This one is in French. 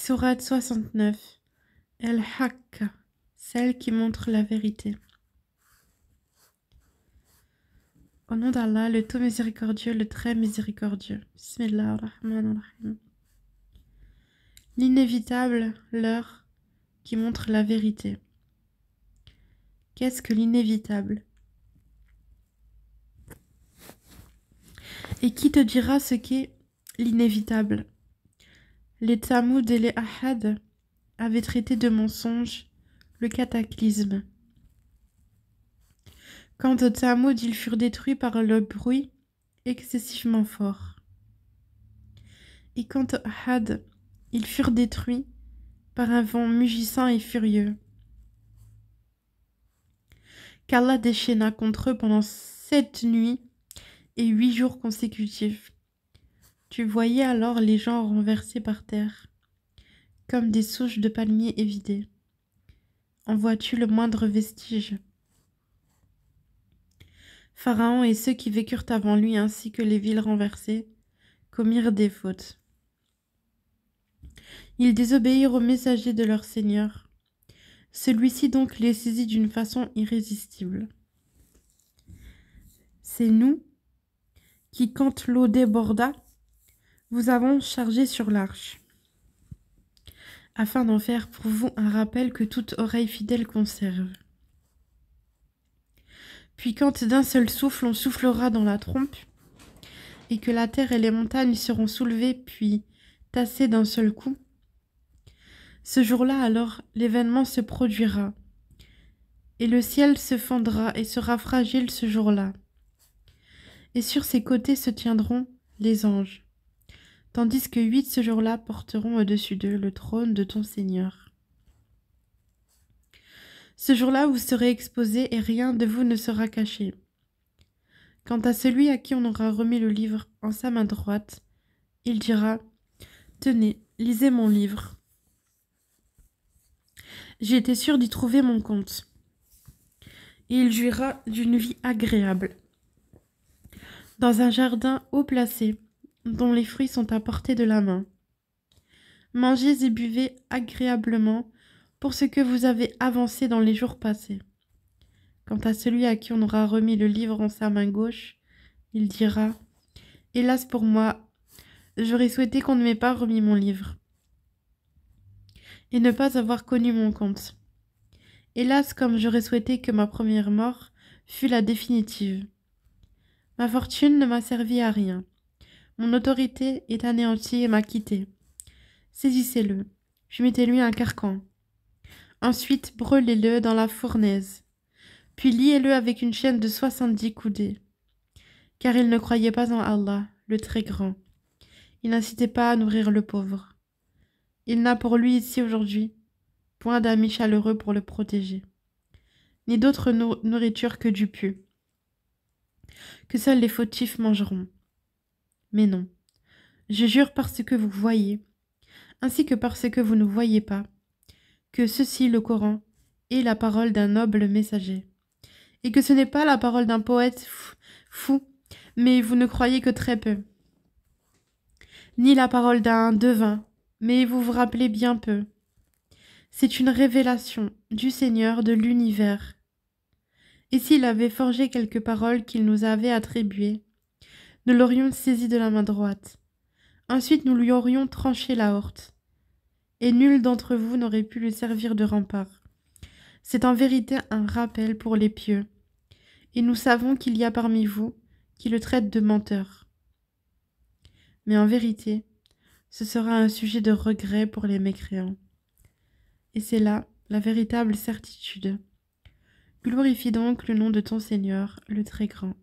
Sourate 69. El-Haqqa, celle qui montre la vérité. Au nom d'Allah, le tout miséricordieux, le très miséricordieux. Bismillah ar-Rahman ar-Rahim. L'inévitable, l'heure qui montre la vérité. Qu'est-ce que l'inévitable? Et qui te dira ce qu'est l'inévitable? Les Thamoud et les Ahad avaient traité de mensonge le cataclysme. Quant aux Thamoud, ils furent détruits par le bruit excessivement fort. Et quant aux Ahad, ils furent détruits par un vent mugissant et furieux. Qu'Allah déchaîna contre eux pendant 7 nuits et 8 jours consécutifs. Tu voyais alors les gens renversés par terre, comme des souches de palmiers évidées. En vois-tu le moindre vestige? Pharaon et ceux qui vécurent avant lui, ainsi que les villes renversées, commirent des fautes. Ils désobéirent au messager de leur Seigneur. Celui-ci donc les saisit d'une façon irrésistible. C'est nous qui, quand l'eau déborda, vous avons chargé sur l'arche, afin d'en faire pour vous un rappel que toute oreille fidèle conserve. Puis quand d'un seul souffle on soufflera dans la trompe, et que la terre et les montagnes seront soulevées puis tassées d'un seul coup, ce jour-là alors l'événement se produira, et le ciel se fendra et sera fragile ce jour-là. Et sur ses côtés se tiendront les anges, tandis que 8 ce jour-là porteront au-dessus d'eux le trône de ton Seigneur. Ce jour-là vous serez exposés et rien de vous ne sera caché. Quant à celui à qui on aura remis le livre en sa main droite, il dira « Tenez, lisez mon livre. J'ai été sûr d'y trouver mon compte. » Et il jouira d'une vie agréable, dans un jardin haut placé, dont les fruits sont à portée de la main. Mangez et buvez agréablement pour ce que vous avez avancé dans les jours passés. Quant à celui à qui on aura remis le livre en sa main gauche, il dira « Hélas pour moi, j'aurais souhaité qu'on ne m'ait pas remis mon livre et ne pas avoir connu mon compte. Hélas, comme j'aurais souhaité que ma première mort fût la définitive. Ma fortune ne m'a servi à rien. Mon autorité est anéantie et m'a quitté. Saisissez-le, puis mettez-lui un carcan. Ensuite, brûlez-le dans la fournaise. Puis liez-le avec une chaîne de 70 coudées. Car il ne croyait pas en Allah, le très grand. Il n'incitait pas à nourrir le pauvre. Il n'a pour lui ici aujourd'hui point d'amis chaleureux pour le protéger, ni d'autre nourriture que du pu, que seuls les fautifs mangeront. Mais non, je jure par ce que vous voyez, ainsi que par ce que vous ne voyez pas, que ceci, le Coran, est la parole d'un noble messager, et que ce n'est pas la parole d'un poète fou, mais vous ne croyez que très peu, ni la parole d'un devin, mais vous vous rappelez bien peu. C'est une révélation du Seigneur de l'univers. Et s'il avait forgé quelques paroles qu'il nous avait attribuées, nous l'aurions saisi de la main droite. Ensuite nous lui aurions tranché la horte, et nul d'entre vous n'aurait pu lui servir de rempart. C'est en vérité un rappel pour les pieux, et nous savons qu'il y a parmi vous qui le traitent de menteur. Mais en vérité, ce sera un sujet de regret pour les mécréants. Et c'est là la véritable certitude. Glorifie donc le nom de ton Seigneur, le Très Grand.